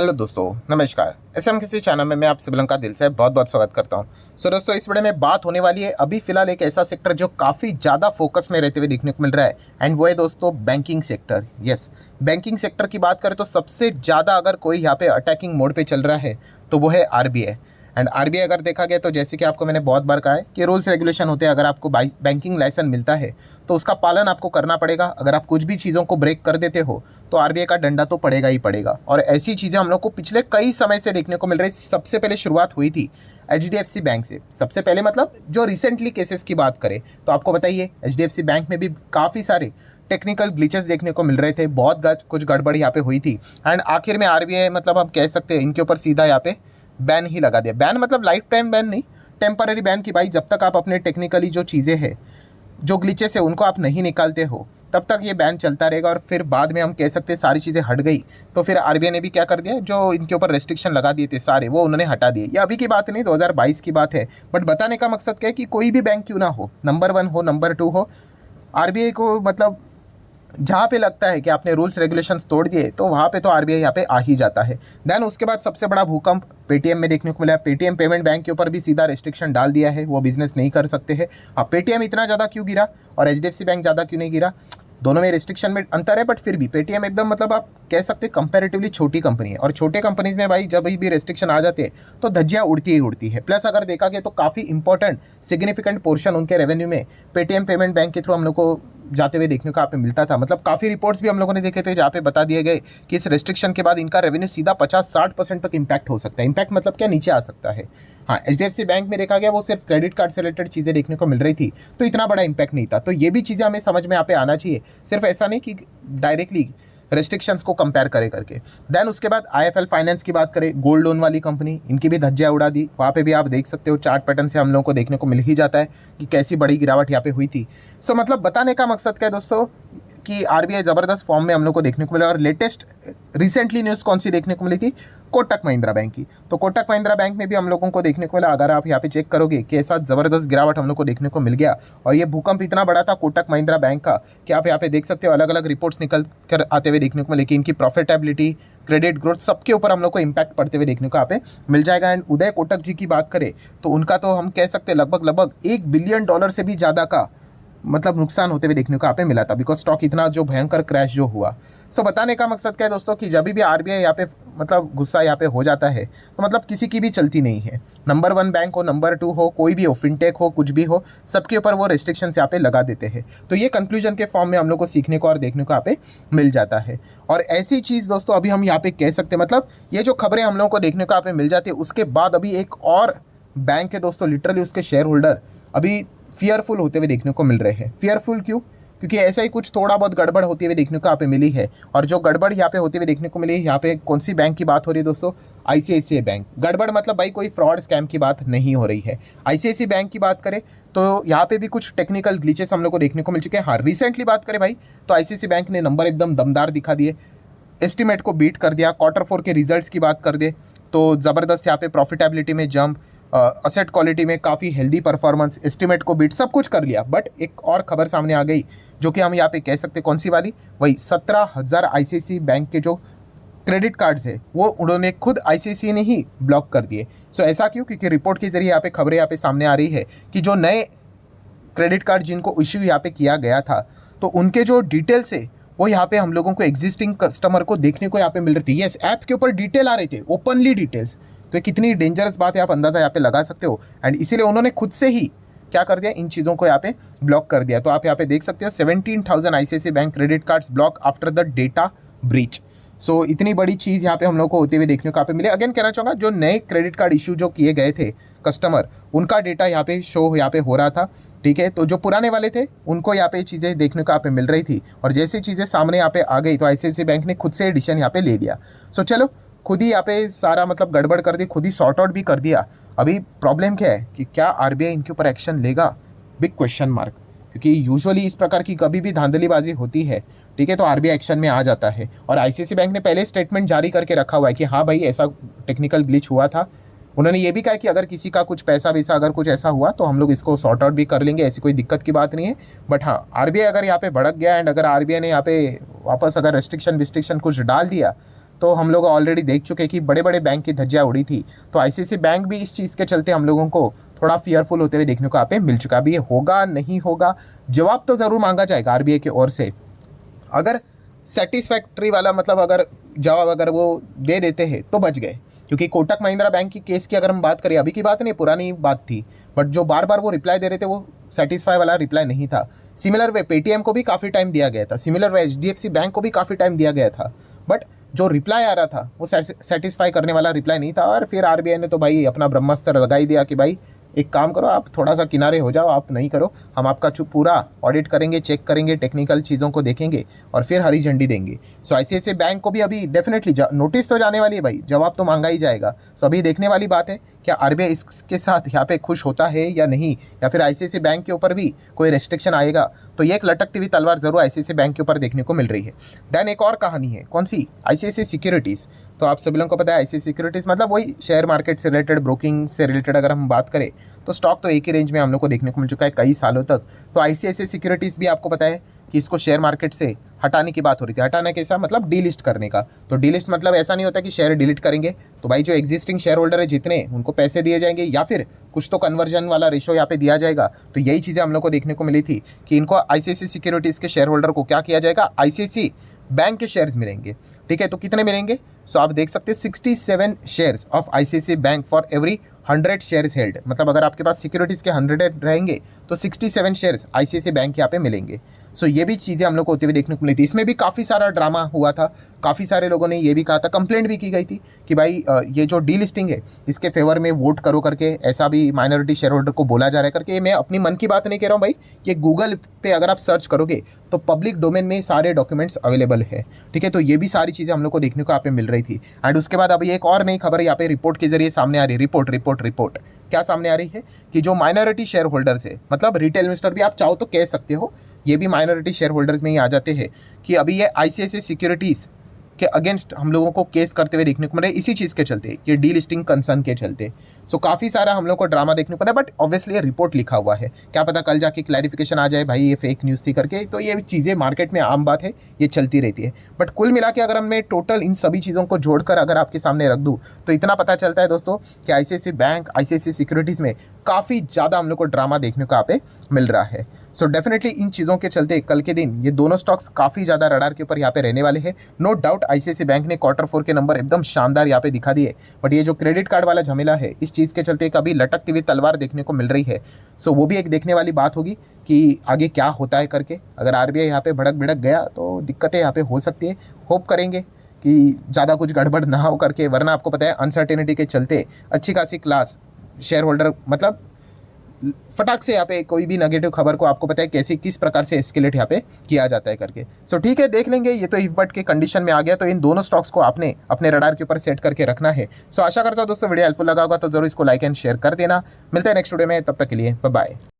Hello दोस्तों, नमस्कार। SM किसी चैनल में मैं आप सभी का दिल से बहुत बहुत स्वागत करता हूं। सो दोस्तों, इस वीडियो में बात होने वाली है अभी फिलहाल एक ऐसा सेक्टर जो काफ़ी ज़्यादा फोकस में रहते हुए देखने को मिल रहा है, एंड वो है दोस्तों banking sector. Yes, banking sector की बात करें तो सबसे ज़्यादा अगर कोई यहाँ पे अटैकिंग मोड पे चल रहा है तो वो है आरबीआई। एंड आरबीआई अगर देखा गया तो जैसे कि आपको मैंने बहुत बार कहा है कि रूल्स रेगुलेशन होते हैं। अगर आपको बैंकिंग लाइसेंस मिलता है तो उसका पालन आपको करना पड़ेगा। अगर आप कुछ भी चीज़ों को ब्रेक कर देते हो तो आरबीआई का डंडा तो पड़ेगा ही पड़ेगा। और ऐसी चीज़ें हम लोग को पिछले कई समय से देखने को मिल रही। सबसे पहले शुरुआत हुई थी एचडीएफसी बैंक से। सबसे पहले मतलब जो रिसेंटली केसेस की बात करें तो आपको बताइए एचडीएफसी बैंक में भी काफ़ी सारे टेक्निकल ग्लिचेस देखने को मिल रहे थे। बहुत कुछ गड़बड़ यहाँ पे हुई थी। एंड आखिर में आरबीआई मतलब हम कह सकते हैं इनके ऊपर सीधा यहाँ पे बैन ही लगा दिया। बैन मतलब लाइफ टाइम बैन नहीं, टेम्पररी बैन की भाई जब तक आप अपने टेक्निकली जो चीज़ें हैं, जो ग्लिचेस है उनको आप नहीं निकालते हो तब तक ये बैन चलता रहेगा। और फिर बाद में हम कह सकते हैं सारी चीज़ें हट गई तो फिर आरबीआई ने भी क्या कर दिया, जो इनके ऊपर रेस्ट्रिक्शन लगा दिए थे सारे वो उन्होंने हटा दिए। ये अभी की बात नहीं, 2022 की बात है। बट बताने का मकसद क्या है कि कोई भी बैंक क्यों ना हो, नंबर 1 हो नंबर 2 हो, आरबीआई को मतलब जहाँ पे लगता है कि आपने रूल्स रेगुलेशंस तोड़ दिए तो वहाँ पे तो आरबीआई यहाँ पे आ ही जाता है। देन उसके बाद सबसे बड़ा भूकंप पेटीएम में देखने को मिला। पेटीएम पेमेंट बैंक के ऊपर भी सीधा रेस्ट्रिक्शन डाल दिया है, वो बिजनेस नहीं कर सकते हैं। अब पेटीएम इतना ज़्यादा क्यों गिरा और एचडीएफसी बैंक ज़्यादा क्यों नहीं गिरा, दोनों में रिस्ट्रिक्शन में अंतर है। बट फिर भी पेटीएम एकदम मतलब आप कह सकते हैं कंपैरेटिवली छोटी कंपनी है, और छोटे कंपनीज में भाई जब भी रेस्ट्रिक्शन आ जाते हैं तो धज्जियाँ उड़ती ही उड़ती है। प्लस अगर देखा गया तो काफ़ी इंपॉर्टेंट सिग्निफिकेंट पोर्शन उनके रेवेन्यू में पेटीएम पेमेंट बैंक के थ्रू हम लोग को जाते हुए देखने को आप मिलता था। मतलब काफ़ी रिपोर्ट्स भी हम लोगों ने देखे थे जहाँ पे बता दिए गए कि इस रेस्ट्रिक्शन के बाद इनका रेवेन्यू सीधा 50-60% तक इम्पैक्ट हो सकता है। इम्पैक्ट मतलब क्या, नीचे आ सकता है। हाँ, एचडीएफसी बैंक में देखा गया वो सिर्फ क्रेडिट कार्ड से रिलेटेड चीज़ें देखने को मिल रही थी तो इतना बड़ा इम्पैक्ट नहीं था। तो ये भी चीज़ें हमें समझ में यहाँ पे आना चाहिए, सिर्फ ऐसा नहीं कि डायरेक्टली रेस्ट्रिक्शंस को कंपेयर करे करके। देन उसके बाद आईएफएल फाइनेंस की बात करें, गोल्ड लोन वाली कंपनी, इनकी भी धज्जियां उड़ा दी। वहाँ पे भी आप देख सकते हो चार्ट पैटर्न से हम लोगों को देखने को मिल ही जाता है कि कैसी बड़ी गिरावट यहाँ पे हुई थी। सो मतलब बताने का मकसद क्या है दोस्तों कि आरबीआई ज़बरदस्त फॉर्म में हम लोग को देखने को मिला। और लेटेस्ट रिसेंटली न्यूज़ कौन सी देखने को मिली थी, कोटक महिंद्रा बैंक की। तो कोटक महिंद्रा बैंक में भी हम लोगों को देखने को मिला, अगर आप यहाँ पे चेक करोगे कि ऐसा ज़बरदस्त गिरावट हम लोग को देखने को मिल गया। और ये भूकंप इतना बड़ा था कोटक महिंद्रा बैंक का कि आप यहाँ पे देख सकते हो अलग अलग रिपोर्ट्स निकल कर आते हुए देखने को मिले कि इनकी प्रॉफिटेबिलिटी, क्रेडिट ग्रोथ सबके ऊपर हम लोग को इम्पैक्ट पड़ते हुए देखने को यहाँ पे मिल जाएगा। एंड उदय कोटक जी की बात करें तो उनका तो हम कह सकते हैं लगभग $1 बिलियन से भी ज़्यादा का मतलब नुकसान होते हुए देखने को यहाँ पे मिला था, बिकॉज स्टॉक इतना जो भयंकर क्रैश जो हुआ। सो बताने का मकसद क्या है दोस्तों कि जब भी आरबीआई यहाँ पे मतलब गुस्सा यहाँ पे हो जाता है तो मतलब किसी की भी चलती नहीं है। नंबर 1 बैंक हो, नंबर 2 हो, कोई भी हो, फिनटेक हो, कुछ भी हो, सबके ऊपर वो रेस्ट्रिक्शंस यहाँ पे लगा देते हैं। तो ये कंक्लूजन के फॉर्म में हम लोग को सीखने को और देखने को यहाँ पे मिल जाता है। और ऐसी चीज़ दोस्तों अभी हम यहाँ पे कह सकते हैं, मतलब ये जो खबरें हम लोगों को देखने को यहाँ पे मिल जाती है, उसके बाद अभी एक और बैंक है दोस्तों, लिटरली उसके शेयर होल्डर अभी फियरफुल होते हुए देखने को मिल रहे हैं। फियरफुल क्यों? क्योंकि ऐसा ही कुछ थोड़ा बहुत गड़बड़ होती हुई देखने को यहाँ पे मिली है। और जो गड़बड़ यहाँ पे होते हुए देखने को मिली है, यहाँ पे कौन सी बैंक की बात हो रही है दोस्तों, आईसीआईसीआई बैंक। गड़बड़ मतलब भाई कोई फ्रॉड स्कैम की बात नहीं हो रही है। आईसीआईसीआई बैंक की बात करें तो यहाँ पे भी कुछ टेक्निकल ग्लिचेस हम लोग को देखने को मिल चुके हैं। हाँ, रिसेंटली बात करें भाई तो आईसीआईसीआई बैंक ने नंबर एकदम दमदार दिखा दिए, एस्टिमेट को बीट कर दिया। Q4 के रिजल्ट्स की बात कर दे तो ज़बरदस्त यहाँ पे प्रॉफिटेबिलिटी में जंप, असेट क्वालिटी में काफ़ी हेल्दी परफॉर्मेंस, एस्टिमेट को बीट सब कुछ कर लिया। बट एक और खबर सामने आ गई जो कि हम यहाँ पे कह सकते कौन सी वाली, वही 17,000 आईसीआईसीआई बैंक के जो क्रेडिट कार्ड्स है वो उन्होंने खुद आईसीआईसीआई ने ही ब्लॉक कर दिए। सो ऐसा क्यों? क्योंकि रिपोर्ट के जरिए यहाँ पे खबरें यहाँ पे सामने आ रही है कि जो नए क्रेडिट कार्ड जिनको इश्यू यहाँ पे किया गया था तो उनके जो डिटेल्स है वो यहाँ पे हम लोगों को एग्जिस्टिंग कस्टमर को देखने को यहाँ पे मिल रही थी। यस, ऐप के ऊपर डिटेल आ रहे थे, ओपनली डिटेल्स। तो ये कितनी डेंजरस बात है आप अंदाज़ा यहाँ पे लगा सकते हो। एंड इसीलिए उन्होंने खुद से ही क्या कर दिया, इन चीज़ों को यहाँ पे ब्लॉक कर दिया। तो आप यहाँ पे देख सकते हो 17,000 ICICI bank credit cards block after the data breach. So इतनी बड़ी चीज़ यहाँ पे हम लोग को होते हुए देखने को यहाँ पे मिले। अगेन कहना चाहूँगा जो नए क्रेडिट कार्ड इशू जो किए गए थे कस्टमर, उनका डेटा यहाँ पे शो यहाँ पे हो रहा था, ठीक है। तो जो पुराने वाले थे उनको यहाँ पे चीज़ें देखने को यहाँ पे मिल रही थी। और जैसी चीज़ें सामने यहाँ पे आ गई तो आईसीआईसीआई बैंक ने खुद से एडिशन यहाँ पे ले लिया। सो चलो, खुद ही यहाँ पे सारा मतलब गड़बड़ कर दी, खुद ही सॉर्ट आउट भी कर दिया। अभी प्रॉब्लम क्या है कि क्या आरबीआई इनके ऊपर एक्शन लेगा, बिग क्वेश्चन मार्क। क्योंकि यूजुअली इस प्रकार की कभी भी धांधलीबाजी होती है, ठीक है, तो आरबीआई एक्शन में आ जाता है। और आईसीआईसीआई बैंक ने पहले स्टेटमेंट जारी करके रखा हुआ है कि हाँ भाई ऐसा टेक्निकल ग्लिच हुआ था। उन्होंने ये भी कहा कि अगर किसी का कुछ पैसा वैसा अगर कुछ ऐसा हुआ तो हम लोग इसको सॉर्ट आउट भी कर लेंगे, ऐसी कोई दिक्कत की बात नहीं है। बट हाँ, आरबीआई अगर यहाँ पे भड़क गया एंड अगर आरबीआई ने यहाँ पे वापस अगर रेस्ट्रिक्शन विस्ट्रिक्शन कुछ डाल दिया तो हम लोग ऑलरेडी देख चुके हैं कि बड़े बड़े बैंक की धज्जियाँ उड़ी थी। तो आईसीआईसी बैंक भी इस चीज़ के चलते हम लोगों को थोड़ा फियरफुल होते हुए देखने को यहाँ पे मिल चुका है। अभी ये होगा नहीं होगा, जवाब तो ज़रूर मांगा जाएगा आरबीआई की ओर से। अगर सेटिस्फैक्ट्री वाला मतलब अगर जवाब अगर वो दे देते हैं तो बच गए, क्योंकि कोटक महिंद्रा बैंक की केस की अगर हम बात करें, अभी की बात नहीं पुरानी बात थी, बट जो बार बार वो रिप्लाई दे रहे थे वो सेटिस्फाई वाला रिप्लाई नहीं था। सिमिलर वे पेटीएम को भी काफ़ी टाइम दिया गया था, सिमिलर वे एचडीएफसी बैंक को भी काफ़ी टाइम दिया गया था, बट जो रिप्लाई आ रहा था वो सेटिस्फाई करने वाला रिप्लाई नहीं था। और फिर आरबीआई ने तो भाई अपना ब्रह्मास्त्र लगा ही दिया कि भाई एक काम करो, आप थोड़ा सा किनारे हो जाओ, आप नहीं करो, हम आपका पूरा ऑडिट करेंगे, चेक करेंगे, टेक्निकल चीज़ों को देखेंगे और फिर हरी झंडी देंगे। सो आईसीआईसी बैंक को भी अभी डेफिनेटली नोटिस तो जाने वाली है भाई, जवाब तो मांगा ही जाएगा। सो अभी देखने वाली बात है क्या आरबीआई इसके साथ यहाँ पे खुश होता है या नहीं, या फिर आईसीआईसी बैंक के ऊपर भी कोई रेस्ट्रिक्शन आएगा। तो ये एक लटकती हुई तलवार जरूर आईसीआईसी बैंक के ऊपर देखने को मिल रही है। देन एक और कहानी है, कौन सी, आईसीआईसी सिक्योरिटीज़। तो आप सभी लोगों को पता है आईसीआईसी सिक्योरिटीज़ मतलब वही शेयर मार्केट से रिलेटेड, ब्रोकिंग से रिलेटेड अगर हम बात करें तो स्टॉक तो एक ही रेंज में हम लोग को देखने को मिल चुका है कई सालों तक। तो आईसीआईसी सिक्योरिटीज़ भी आपको पता है कि इसको शेयर मार्केट से हटाने की बात हो रही थी। हटाने कैसा मतलब डीलिस्ट करने का। तो डीलिस्ट मतलब ऐसा नहीं होता कि शेयर डिलीट करेंगे, तो भाई जो एग्जिस्टिंग शेयर होल्डर है जितने, उनको पैसे दिए जाएंगे या फिर कुछ तो कन्वर्जन वाला रेशो यहाँ पे दिया जाएगा। तो यही चीज़ें हम लोग को देखने को मिली थी कि इनको आईसीआईसी सिक्योरिटीज़ के शेयर होल्डर को क्या किया जाएगा, आईसीआईसी बैंक के शेयर्स मिलेंगे। ठीक है, तो कितने मिलेंगे, सो आप देख सकते हैं 67 shares of ICICI bank for every 100 shares held. मतलब अगर आपके पास सिक्योरिटीज़ के 100 रहेंगे तो 67 शेयर्स आईसीआईसी बैंक यहाँ पे मिलेंगे। सो ये भी चीज़ें हम लोग को होती हुई देखने को मिली थी। इसमें भी काफ़ी सारा ड्रामा हुआ था, काफ़ी सारे लोगों ने ये भी कहा था, कंप्लेंट भी की गई थी कि भाई ये जो डीलिस्टिंग है इसके फेवर में वोट करो करके, ऐसा भी माइनॉरिटी शेयर होल्डर को बोला जा रहा है करके। ये मैं अपनी मन की बात नहीं कह रहा हूँ भाई, ये गूगल पे अगर आप सर्च करोगे तो पब्लिक डोमेन में सारे डॉक्यूमेंट्स अवेलेबल है। ठीक है, तो ये भी सारी चीज़ें हम लोग को देखने को यहाँ पे मिल रही थी। एंड उसके बाद अभी एक और नई खबर यहाँ पे रिपोर्ट के जरिए सामने आ रही है। रिपोर्ट क्या सामने आ रही है कि जो माइनॉरिटी शेयर होल्डर्स है, मतलब रिटेल इन्वेस्टर भी आप चाहो तो कह सकते हो, ये भी माइनॉरिटी शेयर होल्डर्स में ही आ जाते हैं, कि अभी ये आईसीआईसी सिक्योरिटीज़ के अगेंस्ट हम लोगों को केस करते हुए देखने को मिल रहा है, इसी चीज़ के चलते, ये डीलिस्टिंग कंसर्न के चलते। सो काफ़ी सारा हम लोग को ड्रामा देखने को मिला, बट ऑब्वियसली ये रिपोर्ट लिखा हुआ है, क्या पता कल जाके क्लैरिफिकेशन आ जाए भाई ये फेक न्यूज़ थी करके। तो ये चीज़ें मार्केट में आम बात है, ये चलती रहती है। बट कुल मिला के अगर मैं टोटल इन सभी चीज़ों को जोड़कर अगर आपके सामने रख दूँ तो इतना पता चलता है दोस्तों कि आईसीआईसी बैंक, आईसीआईसी सिक्योरिटीज़ में काफ़ी ज़्यादा हम लोग को ड्रामा देखने को यहाँ पे मिल रहा है। सो डेफिनेटली इन चीज़ों के चलते कल के दिन ये दोनों स्टॉक्स काफ़ी ज़्यादा रडार के ऊपर यहाँ पे रहने वाले हैं। नो डाउट आईसीआईसी बैंक ने Q4 के नंबर एकदम शानदार यहाँ पे दिखा दिए, बट ये जो क्रेडिट कार्ड वाला झमेला है इस चीज़ के चलते कभी लटकती हुई तलवार देखने को मिल रही है। सो वो भी एक देखने वाली बात होगी कि आगे क्या होता है करके। अगर आरबीआई यहाँ पे भड़क भिड़क गया तो दिक्कतें यहाँ पे हो सकती है। होप करेंगे कि ज़्यादा कुछ गड़बड़ ना हो करके, वरना आपको पता है अनसर्टेनिटी के चलते अच्छी खासी क्लास शेयर होल्डर मतलब फटाक से यहाँ पे कोई भी नेगेटिव खबर को आपको पता है कैसे किस प्रकार से एस्केलेट यहाँ पे किया जाता है करके। सो ठीक है, देख लेंगे। ये तो इफ बट के कंडीशन में आ गया, तो इन दोनों स्टॉक्स को आपने अपने रडार के ऊपर सेट करके रखना है। सो आशा करता हूँ दोस्तों वीडियो हेल्पफुल लगा होगा, तो जरूर इसको लाइक एंड शेयर कर देना। मिलते हैं नेक्स्ट वीडियो में, तब तक के लिए बाय बाय।